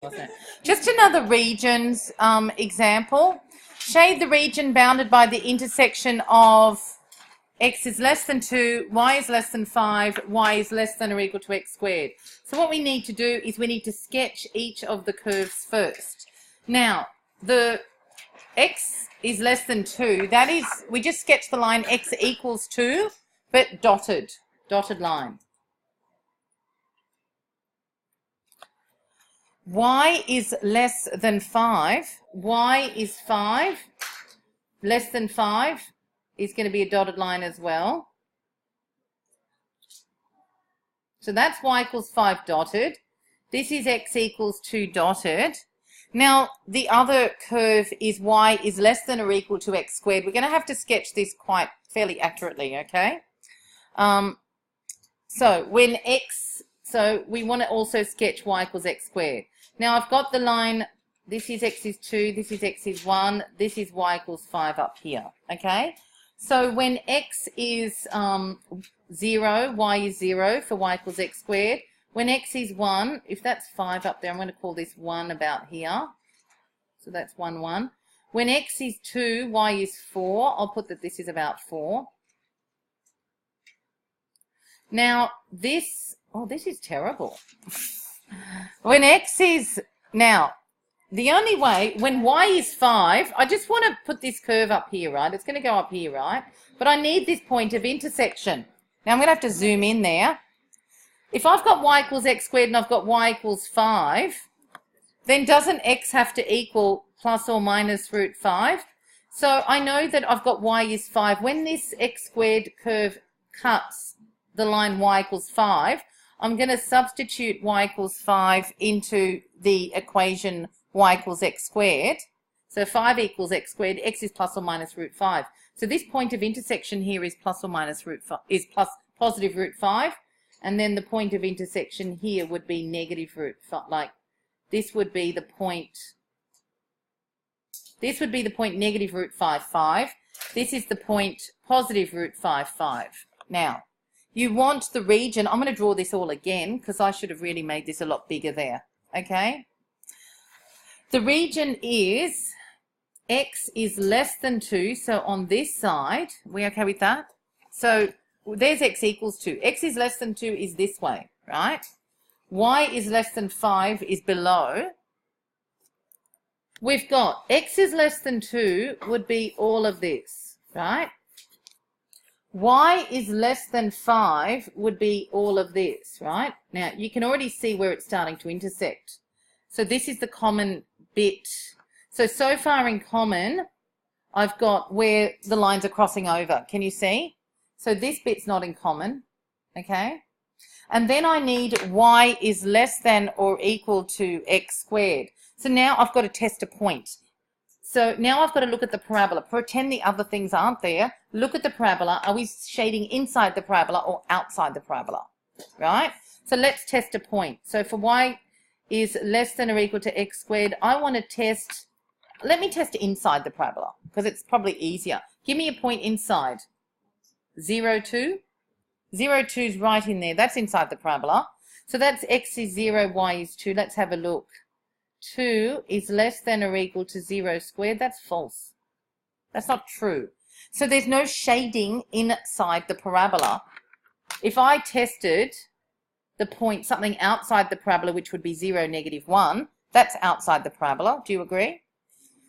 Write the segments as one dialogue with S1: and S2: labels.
S1: wasn't it? Just another regions example. Shade the region bounded by the intersection of x is less than 2, y is less than 5, y is less than or equal to x squared. So what we need to do is we need to sketch each of the curves first. Now, the x is less than 2, that is, we just sketch the line x equals 2, but dotted line. Y is less than 5, y is 5, less than 5 is going to be a dotted line as well. So that's y equals 5 dotted. This is x equals 2 dotted. Now, the other curve is y is less than or equal to x squared. We're going to have to sketch this quite fairly accurately, okay? So we want to also sketch y equals x squared. Now, I've got the line, this is x is 2, this is x is 1, this is y equals 5 up here, okay? So when x is 0, y is 0 for y equals x squared. When x is 1, if that's 5 up there, I'm going to call this 1 about here. So that's 1, 1. When x is 2, y is 4. I'll put that this is about 4. Now, this is terrible. When x is, now, the only way, when y is 5, I just want to put this curve up here, right? It's going to go up here, right? But I need this point of intersection. Now, I'm going to have to zoom in there. If I've got y equals x squared and I've got y equals 5, then doesn't x have to equal plus or minus root 5? So I know that I've got y is 5. When this x squared curve cuts the line y equals 5, I'm going to substitute y equals 5 into the equation y equals x squared. So 5 equals x squared, x is plus or minus root 5. So this point of intersection here is plus or minus root 5, is plus positive root 5. And then the point of intersection here would be negative root 5, like this would be the point, negative root 5, 5. This is the point positive root 5, 5. Now, you want the region, I'm going to draw this all again because I should have really made this a lot bigger there, okay? The region is x is less than 2, so on this side, we okay with that? So there's x equals 2. X is less than 2 is this way, right? Y is less than 5 is below. We've got x is less than 2 would be all of this, right? Y is less than 5 would be all of this, right? Now, you can already see where it's starting to intersect. So this is the common bit. So far in common, I've got where the lines are crossing over. Can you see? So this bit's not in common, okay? And then I need y is less than or equal to x squared. So now I've got to test a point. So now I've got to look at the parabola. Pretend the other things aren't there. Look at the parabola. Are we shading inside the parabola or outside the parabola? Right? So let's test a point. So for y is less than or equal to x squared, I want to test, let me test inside the parabola because it's probably easier. Give me a point inside. 0, 2. 0, 2 is right in there. That's inside the parabola. So that's x is 0, y is 2. Let's have a look. 2 is less than or equal to 0 squared. That's false. That's not true. So there's no shading inside the parabola. If I tested the point, something outside the parabola, which would be 0, negative 1, that's outside the parabola. Do you agree?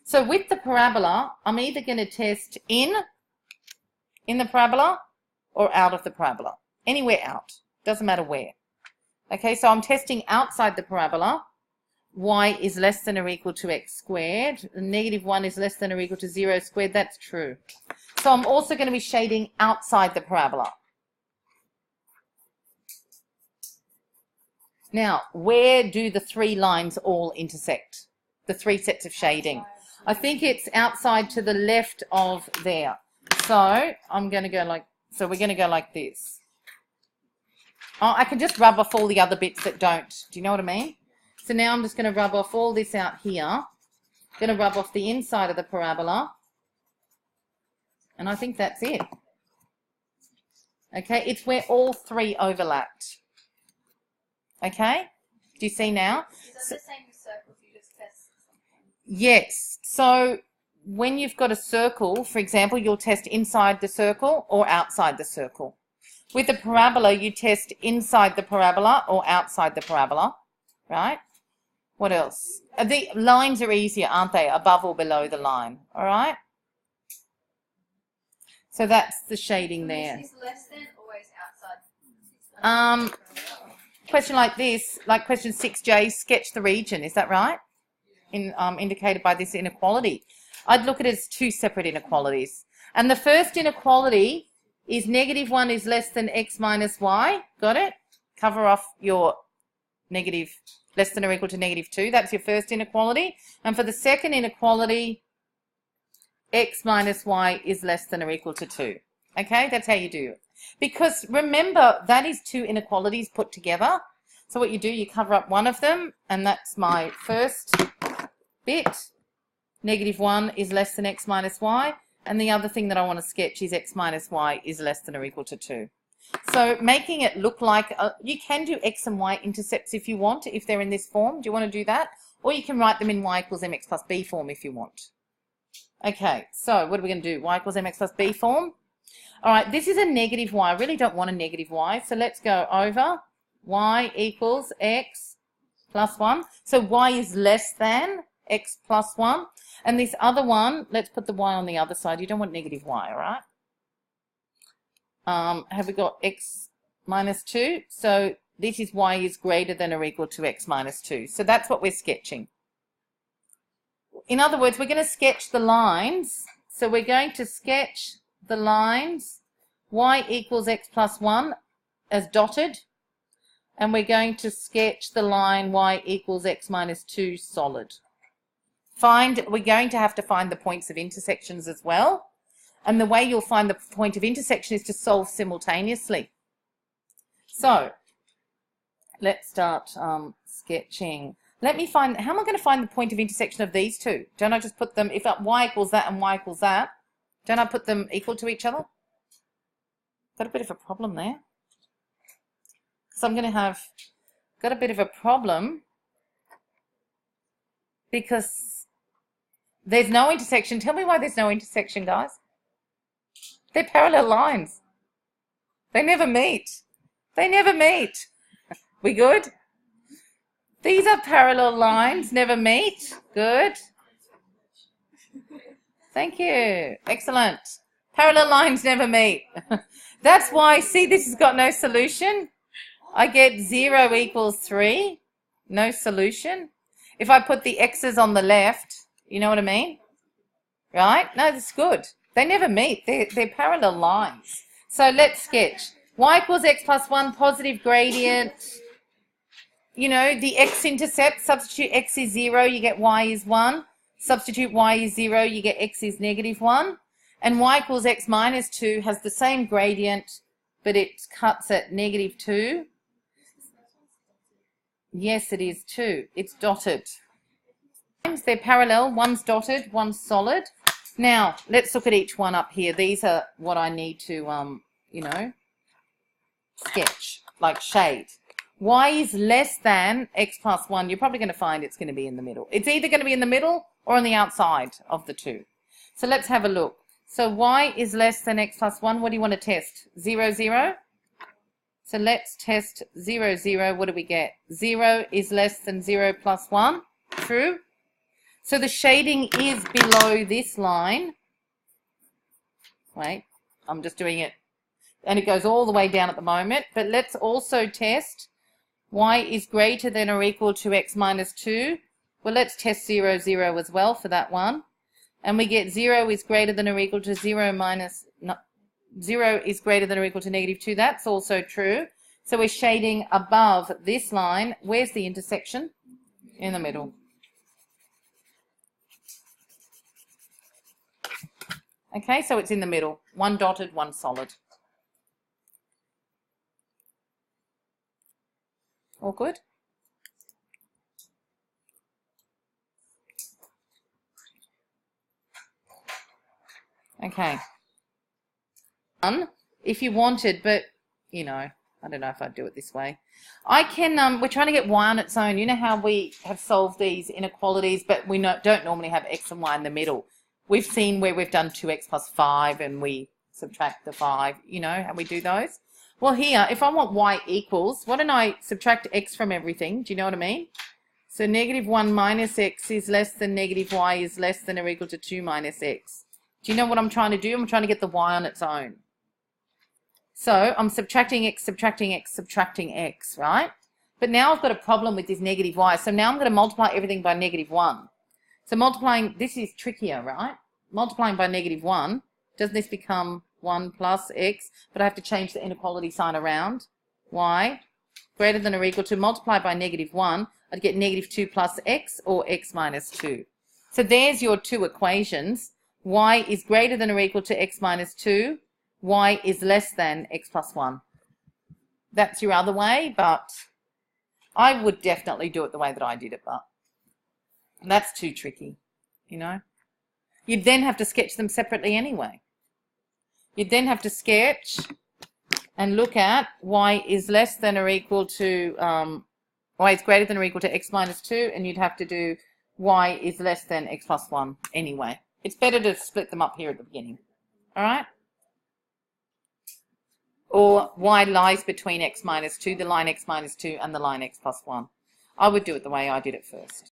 S1: So with the parabola, I'm either going to test in the parabola or out of the parabola. Anywhere out. Doesn't matter where. Okay, so I'm testing outside the parabola. Y is less than or equal to x squared. Negative 1 is less than or equal to 0 squared. That's true. So I'm also going to be shading outside the parabola. Now, where do the three lines all intersect? The three sets of shading. I think it's outside to the left of there. So I'm going to go like, so we're going to go like this. Oh, I can just rub off all the other bits that don't. Do you know what I mean? So now I'm just going to rub off all this out here. I'm going to rub off the inside of the parabola. And I think that's it. Okay, it's where all three overlapped. Okay, do you see now?
S2: Is that the same circles, you just test something.
S1: Yes. So when you've got a circle, for example, you'll test inside the circle or outside the circle. With a parabola, you test inside the parabola or outside the parabola, right? What else? The lines are easier, aren't they? Above or below the line, all right? So that's the shading there.
S2: This is less than, always outside.
S1: Question like this, like question 6J, sketch the region. Is that right? Indicated by this inequality. I'd look at it as two separate inequalities. And the first inequality is -1 is less than x minus y. Got it? Cover off your negative less than or equal to -2. That's your first inequality. And for the second inequality, x minus y is less than or equal to 2. Okay, that's how you do it. Because remember, that is two inequalities put together. So what you do, you cover up one of them, and that's my first bit. -1 is less than x minus y. And the other thing that I want to sketch is x minus y is less than or equal to 2. So making it look like, you can do x and y intercepts if you want, if they're in this form. Do you want to do that? Or you can write them in y equals mx plus b form if you want. Okay, so what are we going to do? Y equals mx plus b form. All right, this is a -y. I really don't want a -y. So let's go over y equals x plus 1. So y is less than x plus 1. And this other one, let's put the y on the other side. You don't want -y, all right? Have we got x minus 2? So this is y is greater than or equal to x minus 2. So that's what we're sketching. In other words, we're going to sketch the lines. So we're going to sketch the lines y equals x plus 1 as dotted. And we're going to sketch the line y equals x minus 2 solid. We're going to have to find the points of intersections as well. And the way you'll find the point of intersection is to solve simultaneously. So let's start sketching. Let me find, how am I going to find the point of intersection of these two? Don't I just put them, if y equals that and y equals that, don't I put them equal to each other? Got a bit of a problem there. So I'm going to have, got a bit of a problem because there's no intersection. Tell me why there's no intersection, guys. They're parallel lines. They never meet. They never meet. We good? These are parallel lines, never meet. Good. Thank you. Excellent. Parallel lines never meet. That's why, see, this has got no solution. I get 0 equals 3. No solution. If I put the x's on the left, you know what I mean? Right? No, that's good. They never meet. They're parallel lines. So let's sketch. Y equals x plus 1, positive gradient. You know, the x-intercept, substitute x is 0, you get y is 1. Substitute y is 0, you get x is -1. And y equals x minus 2 has the same gradient, but it cuts at -2. Yes, it is too. It's dotted. They're parallel. One's dotted, one's solid. Now, let's look at each one up here. These are what I need to, you know, sketch, like shade. Y is less than x plus 1. You're probably going to find it's going to be in the middle. It's either going to be in the middle or on the outside of the two. So let's have a look. So y is less than x plus 1. What do you want to test? 0, 0? So let's test 0, 0. What do we get? 0 is less than 0 plus 1. True. So the shading is below this line. Wait, I'm just doing it. And it goes all the way down at the moment. But let's also test y is greater than or equal to x minus 2. Well, let's test 0, 0 as well for that one. And we get 0 is greater than or equal to 0 minus, no, 0 is greater than or equal to -2. That's also true. So we're shading above this line. Where's the intersection? In the middle. Okay, so it's in the middle. One dotted, one solid. All good? Okay. If you wanted, but, you know, I don't know if I'd do it this way. I can, we're trying to get y on its own. You know how we have solved these inequalities, but we don't normally have x and y in the middle. We've seen where we've done 2x plus 5 and we subtract the 5, you know how we do those? Well, here, if I want y equals, why don't I subtract x from everything? Do you know what I mean? So negative 1 minus x is less than negative y is less than or equal to 2 minus x. Do you know what I'm trying to do? I'm trying to get the y on its own. So I'm subtracting x, subtracting x, subtracting x, right? But now I've got a problem with this negative y. So now I'm going to multiply everything by negative 1. So multiplying, this is trickier, right? Multiplying by negative 1, doesn't this become 1 plus x? But I have to change the inequality sign around. Y greater than or equal to, multiply by negative 1, I'd get negative 2 plus x or x minus 2. So there's your two equations. Y is greater than or equal to x minus 2. Y is less than x plus 1. That's your other way, but I would definitely do it the way that I did it, but that's too tricky, you know. You'd then have to sketch them separately anyway. You'd then have to sketch and look at y is less than or equal to, y is greater than or equal to x minus 2, and you'd have to do y is less than x plus 1 anyway. It's better to split them up here at the beginning, all right? Or y lies between x minus 2, the line x minus 2, and the line x plus 1. I would do it the way I did it first.